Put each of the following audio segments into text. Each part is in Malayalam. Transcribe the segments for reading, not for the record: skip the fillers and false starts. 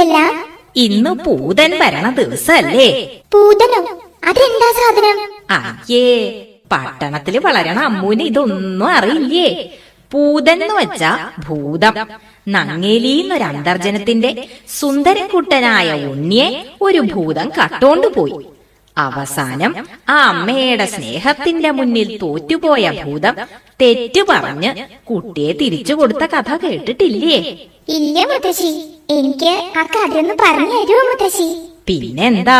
വന്നില്ലല്ല. ഇന്ന് പൂതൻ വരണ ദിവസല്ലേ? പൂതനോ? അതെന്താ സാധനം? അയ്യേ, പട്ടണത്തില് വളരണ അമ്മൂന് ഇതൊന്നും അറിയില്ലേ. പൂതൻ എന്ന് വെച്ചാ ഭൂതം. നങ്ങേലിന്നൊരു അന്തർജനത്തിന്റെ സുന്ദരക്കുട്ടനായ ഉണ്ണിയെ ഒരു ഭൂതം കട്ടോണ്ടുപോയി. അവസാനം ആ അമ്മയുടെ സ്നേഹത്തിന്റെ മുന്നിൽ തോറ്റുപോയ ഭൂതം തെറ്റു പറഞ്ഞ് കുട്ടിയെ തിരിച്ചു കൊടുത്ത കഥ കേട്ടിട്ടില്ലേ? ഇല്ല മുത്തശ്ശി, എനിക്ക് ആ കഥയൊന്ന് പറഞ്ഞു തരുമോ മുത്തശ്ശി? പിന്നെന്താ,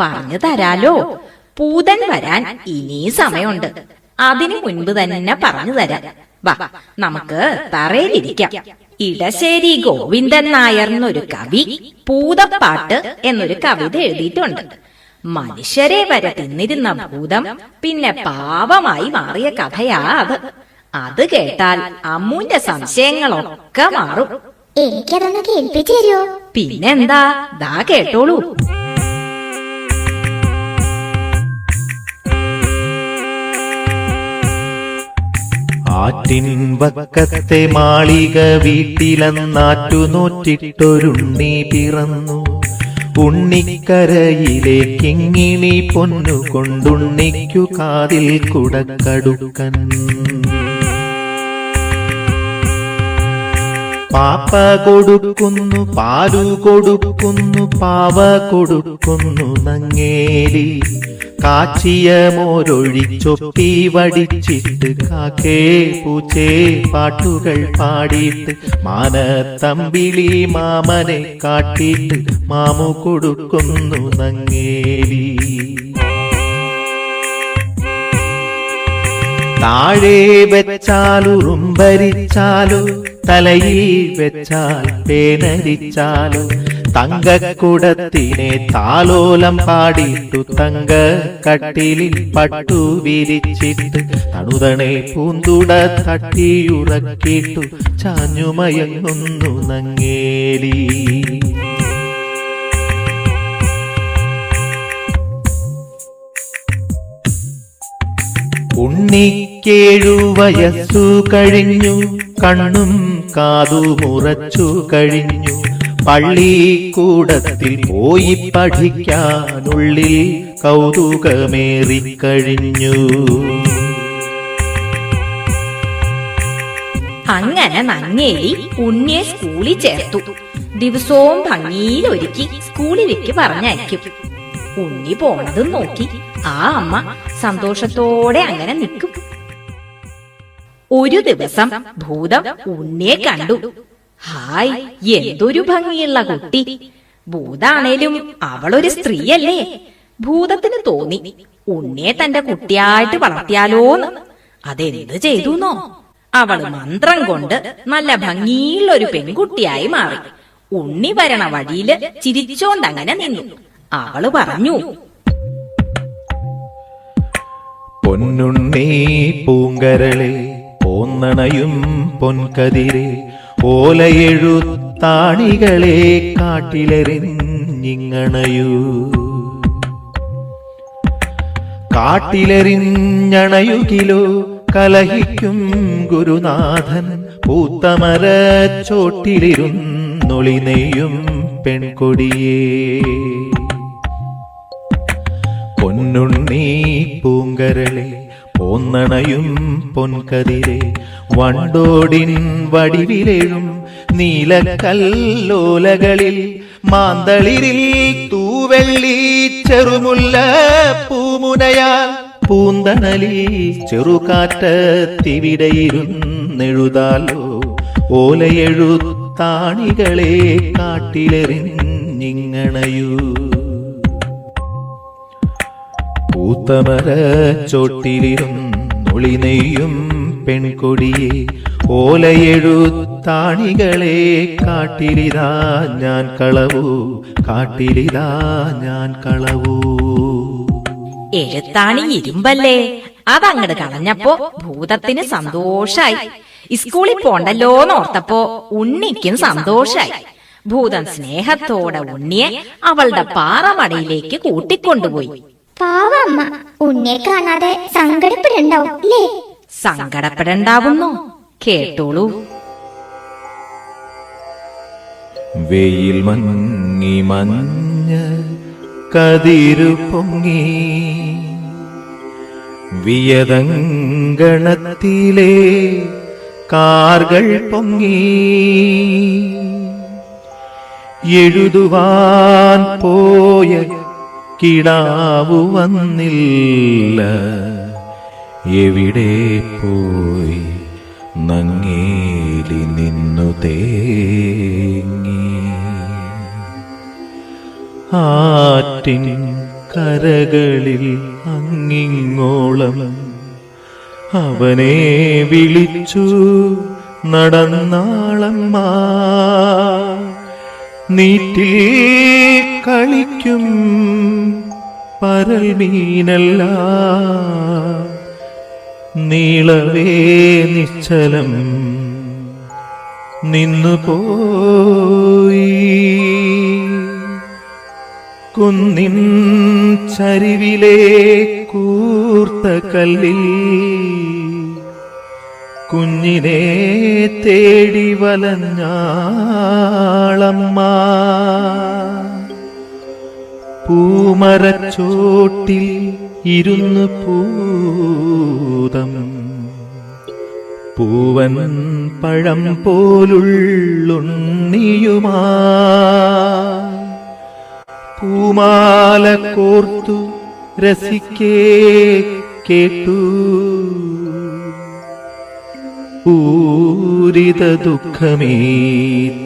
പറഞ്ഞു തരാലോ. പൂതൻ വരാൻ ഇനി സമയമുണ്ട്. അതിനു മുൻപ് തന്നെ പറഞ്ഞു തരാം. വാ, നമുക്ക് തറയിലിരിക്കാം. ഇടശ്ശേരി ഗോവിന്ദൻ നായർ എന്നൊരു കവി പൂതപ്പാട്ട് എന്നൊരു കവിത എഴുതിയിട്ടുണ്ട്. മനുഷ്യരെ വരെ തിന്നിരുന്ന ഭൂതം പിന്നെ പാവമായി മാറിയ കഥയാ അത്. അത് കേട്ടാൽ അമ്മൂന്റെ സംശയങ്ങളൊക്കെ മാറും. എനിക്കതൊന്ന് കേൾപ്പിച്ചു തരുമോ? പിന്നെന്താ, ദാ കേട്ടോളൂ. ആറ്റിൻ വക്കത്തെ മാളിക വീട്ടിലെന്നാറ്റുനോറ്റിട്ടൊരുണ്ണി പിറന്നു. ഉണ്ണിക്കരയിലെ കിങ്ങിണി പൊന്നു കൊണ്ടുണ്ണിക്കു കാതിൽ കുടക്കടുക്കൻ. പാപ്പ കൊടുക്കുന്നു, പാലു കൊടുക്കുന്നു, പാവ കൊടുക്കുന്നു നങ്ങേലി. കാച്ചിയ മോരൊഴിച്ചൊപ്പി വടിച്ചിട്ട് കാക്കേ പൂച്ചേ പാട്ടുകൾ പാടിയിട്ട് മാനത്തമ്പിളി മാമനെ കാട്ടിയിട്ട് മാമു കൊടുക്കുന്നു നങ്ങേലി. താഴെ വെച്ചാലുറുമ്പരിച്ചാലോ, തലയിൽ വെച്ചാൽ പേനരിച്ചാലോ, തങ്കക്കുടത്തിനെ താലോലം പാടിയിട്ടു തങ്ക കട്ടിലിൽ പട്ടു വിരിച്ചിട്ട് തണുതണെ പൂന്തുട തട്ടിയുറക്കിട്ടു ചാഞ്ഞുമയങ്ങുന്നു നങ്ങേലി. ഉണ്ണിക്കേഴു വയസ്സു കഴിഞ്ഞു, കണ്ണും കാതുമുറച്ചു കഴിഞ്ഞു. പള്ളിക്കൂടത്തിൽ പോയി പഠിക്കാനുള്ളിൽ കൗതുകമേറിക്കഴിഞ്ഞു. അങ്ങനെ നങ്ങേലി ഉണ്ണിയെ സ്കൂളിൽ ചേർത്തു. ദിവസവും ഭംഗിയിലൊരുക്കി സ്കൂളിലേക്ക് പറഞ്ഞയക്കും. ഉണ്ണി പോണതും നോക്കി ആ അമ്മ സന്തോഷത്തോടെ അങ്ങനെ നിൽക്കും. ഒരു ദിവസം ഭൂതം ഉണ്ണിയെ കണ്ടു. ഹായ്, എന്തൊരു ഭംഗിയുള്ള കുട്ടി. ഭൂതാണേലും അവളൊരു സ്ത്രീയല്ലേ. ഭൂതത്തിന് തോന്നി ഉണ്ണിയെ തന്റെ കുട്ടിയായിട്ട് വളർത്തിയാലോന്ന്. അതെന്ത് ചെയ്തുന്നോ, അവള് മന്ത്രം കൊണ്ട് നല്ല ഭംഗിയുള്ള ഒരു പെൺകുട്ടിയായി മാറി. ഉണ്ണി വരണ വഴിയില് ചിരിച്ചോണ്ടങ്ങനെ നിന്നു. അവള് പറഞ്ഞു, പൊന്നുണ്ണി പൂങ്കരളെ പോന്നണയും പൊൻകതിരെ ഓലയെഴുത്താണികളെ കാട്ടിലെറിഞ്ഞിങ്ങണയൂ. കാട്ടിലെറിഞ്ഞണയുകിലോ കലഹിക്കും ഗുരുനാഥൻ. പൂത്തമര ചോട്ടിലിരുന്നൊളി നെയ്യും പെൺകൊടിയേ. പൊന്നുണ്ണി പൂങ്കരളെ പോന്നണയും പൊൻകതിരെ വണ്ടോടിൻ വടിവിലെഴും നീലക്കല്ലോലകളിൽ മാന്തളിരിൽ തൂവെള്ളി ചെറുമുല്ല പൂമുനയാൽ പൂന്തണലി ചെറുകാറ്റത്തിവിടെയിരുന്നെഴുതാലോ ഓലയെഴുത്താണികളെ കാട്ടിലെറിഞ്ഞിങ്ങണയൂ. പൂത്തമര ചോട്ടിലിരുന്നൊളി നെയ്യും പെൺകൊടിയെ ഓലയെഴുത്താണികളെ കാട്ടിലിതാ ഞാൻ കളവൂ, കാട്ടിലിതാ ഞാൻ കളവൂ. എഴുത്താണി ഇരുമ്പല്ലേ, അതങ്ങട് കളഞ്ഞപ്പോ ഭൂതത്തിന് സന്തോഷായി. സ്കൂളിൽ പോണ്ടല്ലോന്നോർത്തപ്പോ ഉണ്ണിക്കും സന്തോഷായി. ഭൂതൻ സ്നേഹത്തോടെ ഉണ്ണിയെ അവളുടെ പാറമടയിലേക്ക് കൂട്ടിക്കൊണ്ടുപോയി. പാവമ്മ ഉണ്ണിയെ കാണാതെ സങ്കടപ്പെടണ്ടാവും അല്ലേ? സങ്കടപ്പെടണ്ടാവുന്നോ? കേട്ടോളൂ. വെയിൽ മഞ്ഞ മങ്ങി മഞ്ഞ കതിരു പൊങ്ങി വിയതങ്കണത്തിലെ കാർകൾ പൊങ്ങി എഴുതുവാൻ പോയ കിടാവു വന്നില്ല എവിടെ പോയി നങ്ങേലി നിന്നു തേങ്ങി ആറ്റിൻ കരകളിൽ അങ്ങിങ്ങോളം അവനെ വിളിച്ചു നടന്നാളമ്മ നീറ്റിൽ കളിക്കും പരൽ മീനല്ല നീളവേ നിശ്ചലം നിന്നുപോയി കുന്നിൻ ചരിവിലെ കൂർത്ത കല്ലിൽ കുഞ്ഞിനെ തേടി വലഞ്ഞാളമ്മ പൂമരച്ചോട്ടിൽ ഇരുന്ന് പൂതം പൂവൻ പഴം പോലുള്ളുണ്ണിയുമാ പൂമാല കോർത്തു രസിക്കേ കേട്ടു പൂരിത ദുഃഖമേ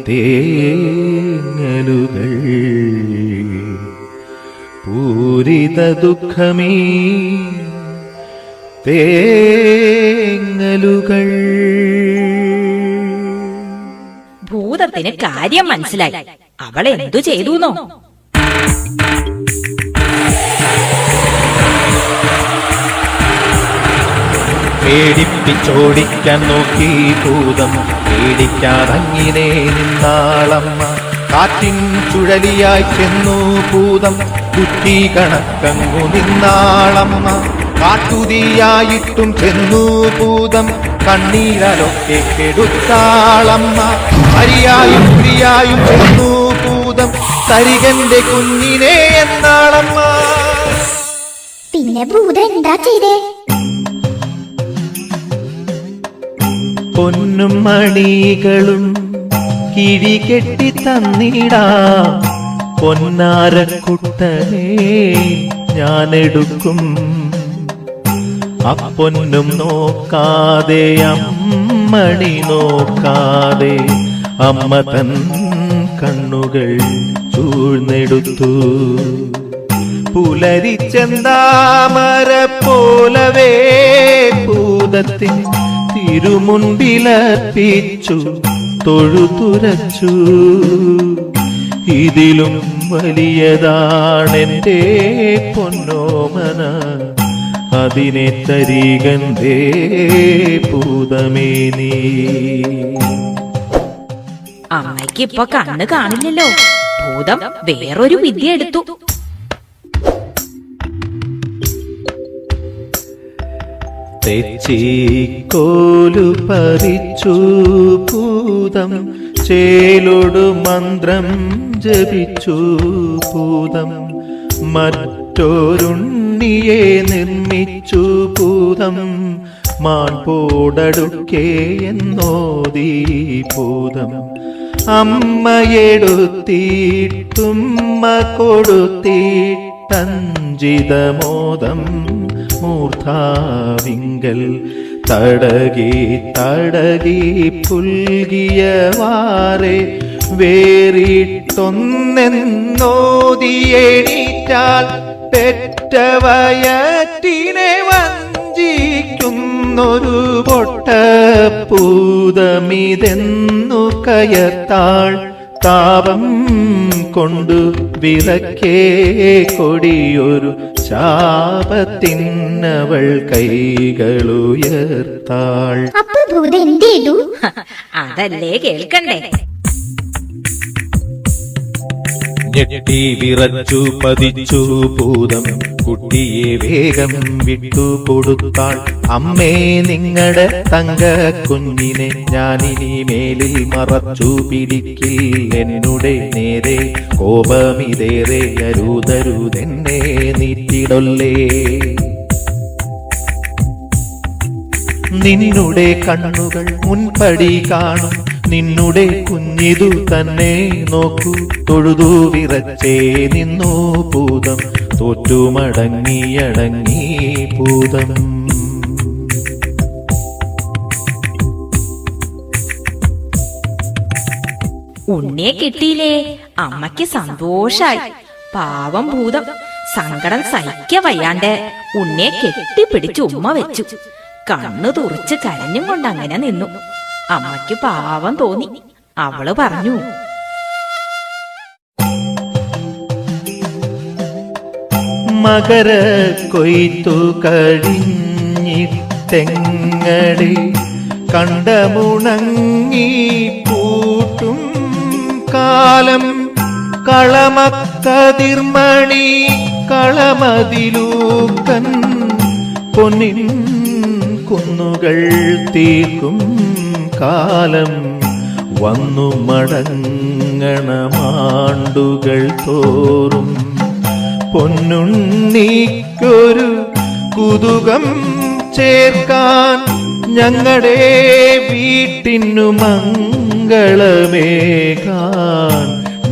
തേങ്ങലുകൾ പൂരിത ദുഃഖമേ തേങ്ങലുകൾ. ഭൂതത്തിന് കാര്യം മനസ്സിലായി. അവൾ എന്തു ചെയ്തുന്നോ? പേടിപ്പിച്ചോടിക്കാൻ നോക്കി ഭൂതം പേടിക്കാതങ്ങിനെ നിന്നാളമ്മ കാറ്റിൻ ചുഴലിയായി ചെന്നു ഭൂതം കുറ്റി കണക്കങ്ങു നിന്നാളമ്മ കാട്ടുതീയായിട്ടും ചെന്നു ഭൂതം കണ്ണീരലൊക്കെ കെടുത്താളമ്മ ഹരിയായും പ്രിയായും ചെന്നു ഭൂതം തരികന്റെ കുഞ്ഞിനെ എന്നാളമ്മ. പിന്നെ ഭൂതം എന്താ ചെയ്തേ? പൊന്നും മണികളും കിഴികെട്ടി തന്നിടാം പൊന്നാരക്കുട്ടനെ ഞാനെടുക്കും. അപ്പൊന്നും നോക്കാതെ അമ്മണി നോക്കാതെ അമ്മ തൻ കണ്ണുകൾ ചൂഴ്ന്നെടുത്തു. പുലരിച്ചെന്താമര പോലവേ ഭൂതത്തിൻ തിരുമുൻപിലർപ്പിച്ചു തൊഴുതുരച്ചു. ഇതിലും വലിയതാണെന്റെ പൊന്നോമന അതിനെ തരികന്തേ ഭൂതമേ നീ. അമ്മയ്ക്ക് ഇപ്പൊ കണ്ണ് കാണില്ലല്ലോ. ഭൂതം വേറൊരു വിദ്യ എടുത്തു. തെച്ചിക്കോലു പറിച്ചു ഭൂതം ചേലൊടു മന്ത്രം ജപിച്ചു ഭൂതം മറ്റൊരുണ്ണിയെ നിർമ്മിച്ചു ഭൂതം മാൻപോടടുക്കേ എന്നോദീ ഭൂതം. അമ്മയെടുത്തിട്ടുമ്മ കൊടുത്തിട്ടഞ്ചിതമോദം മൂർധാവിങ്കൽ തടകി തടകി പുൽകിയ വാറെ വേറിട്ടൊന്നെന്നോദിയേറ്റാൽ പെറ്റവയറ്റിനെ വഞ്ചിക്കുന്നൊരു പൊട്ടപ്പൂതമിതെന്നു കയത്താൾ താപം കൊണ്ടു വിലക്കേ കൊടിയൊരു ശാപത്തിനവൾ കൈകളുയർത്താൾ. അപ്പൊ ഭൂതം എന്ത് ചെയ്തു? അതല്ലേ കേൾക്കണ്ടേ. ഞെട്ടി വിറച്ചു പതിച്ചു ഭൂതം കുട്ടിയെ വേഗം വിട്ടുകൊടുത്താൾ. അമ്മേ നിങ്ങളുടെ തങ്ക കുഞ്ഞിനെ ഞാനിനി മേലിൽ മറച്ചു പിടിക്കിൽ. എന്നുടെ നേരെ കോപമിതേറെ അരുതരുതെന്നെ നീറ്റിടൊല്ലേ. നിന്നുടെ കണ്ണുകൾ മുൻപടി കാണും നിന്നുടെ കുഞ്ഞിതു തന്നെ നോക്കൂ. തൊഴുതു വിറച്ചേ നിന്നു ഭൂതം തോറ്റുമടങ്ങിയടങ്ങി ഭൂതം. ഉണ്ണിയെ കിട്ടിയില്ലേ? അമ്മയ്ക്ക് സന്തോഷായി. പാവം ഭൂതം സങ്കടം സഹിക്ക വയ്യാണ്ട് ഉണ്ണിയെ കെട്ടിപ്പിടിച്ച് ഉമ്മ വെച്ചു. കണ്ണു തുറച്ച് കരഞ്ഞും കൊണ്ട് അങ്ങനെ നിന്നു. അമ്മയ്ക്ക് പാവം തോന്നി. അവള് പറഞ്ഞു, മകര കൊയ്ത്തു കഴിഞ്ഞിട്ടെങ്ങടെ കണ്ടമുണങ്ങി പൂട്ടും കാലം. കളമക്കതിർമണി കളമതിലൂക്കൻ പൊന്നിൻ കുന്നുകൾ തീർക്കും കാലം. വന്നു മടങ്ങണമാണ്ടുകൾ തോറും പൊന്നുണ്ണിക്കൊരു കുതുകം ചേർക്കാൻ ഞങ്ങളുടെ വീട്ടിനു മംഗളമേകാൻ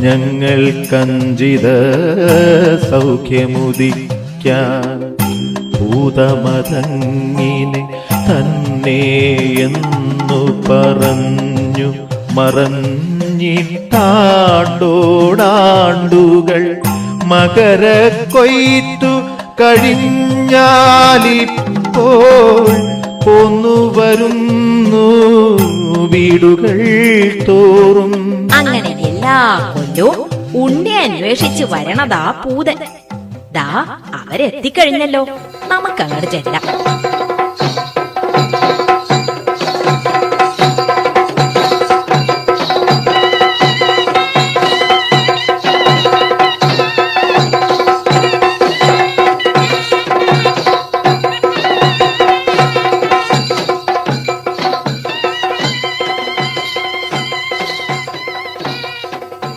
ഞങ്ങൾ കഞ്ചിത സൗഖ്യമുദിക്കാൻ. ഭൂതമതങ്ങിനെ തന്നെ എന്നു പറഞ്ഞു മറഞ്ഞിട്ടാണ്ടോടാണ്ടുകൾ. മകര കൊയ്ത്തു കഴിഞ്ഞാലിപ്പോൾ പോന്നു വരുന്നു വീടുകൾ തോറും. അങ്ങനെ എല്ലാ കൊല്ലവും ഉണ്ണി അന്വേഷിച്ച് വരണതാ പൂതൻ. ദാ അവരെത്തിക്കഴിഞ്ഞല്ലോ. നമുക്കങ്ങോട്ട് ചെല്ലാം.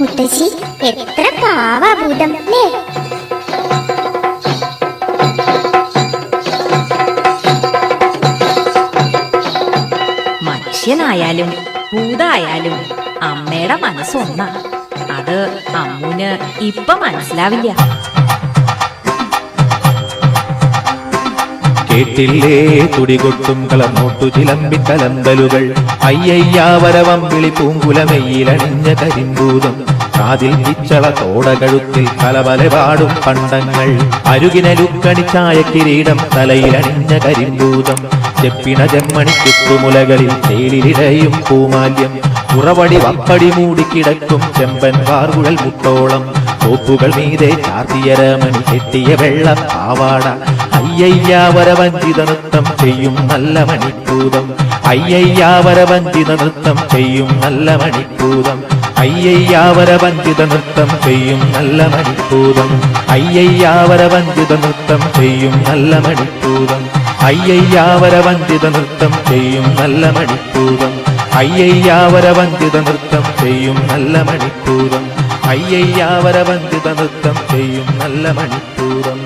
മുത്തശ്ശി എത്ര പാവാ ഭൂതം അല്ലേ? മനുഷ്യനായാലും ഭൂതായാലും അമ്മയുടെ മനസ്സൊന്നാ. അത് അമ്മൂന് ഇപ്പൊ മനസ്സിലാവില്ല. കേട്ടില്ലേ തുടികൊട്ടും കളമോട്ടു ചിലമ്പി കലമ്പലുകൾ. അയ്യയ്യാവരവം വിളി പൂങ്കുലമയിലണിഞ്ഞ കരിമ്പൂതം. കാതിൽ പിച്ചള തോടകഴുത്തിൽ കലപലപാടും പണ്ടങ്ങൾ. അരുകിനലുക്കണിച്ചായ കിരീടം തലയിലണിഞ്ഞ കരിമ്പൂതം. ചെപ്പിണ ചെമ്മണി ചുറ്റുമുലകളിൽ തേലിലിടയും പൂമാല്യം. ഉറവടി വപ്പടി മൂടിക്കിടക്കും ചെമ്പൻ വാർകുഴൽ മുട്ടോളം. തോപ്പുകൾ മീതെ ചാർത്തിയ രമണി കെട്ടിയ വെള്ള പാവാട. അയ്യയ്യാവരവഞ്ചിത നൃത്തം ചെയ്യും നല്ല മണിപ്പൂതം. അയ്യയ്യാവരവഞ്ചിത നൃത്തം ചെയ്യും നല്ല മണിപ്പൂതം. അയ്യയ്യാവരവഞ്ചിത നൃത്തം ചെയ്യും നല്ല മണിപ്പൂതം. അയ്യയ്യാവരവഞ്ചിത നൃത്തം ചെയ്യും നല്ല മണിപ്പൂതം. അയ്യയ്യാവരവഞ്ചിത നൃത്തം ചെയ്യും നല്ല മണിപ്പൂതം. അയ്യയ്യാവരവഞ്ചിത നൃത്തം ചെയ്യും നല്ല മണിപ്പൂതം. അയ്യയ്യാവരവഞ്ചിത നൃത്തം ചെയ്യും നല്ല മണിപ്പൂതം.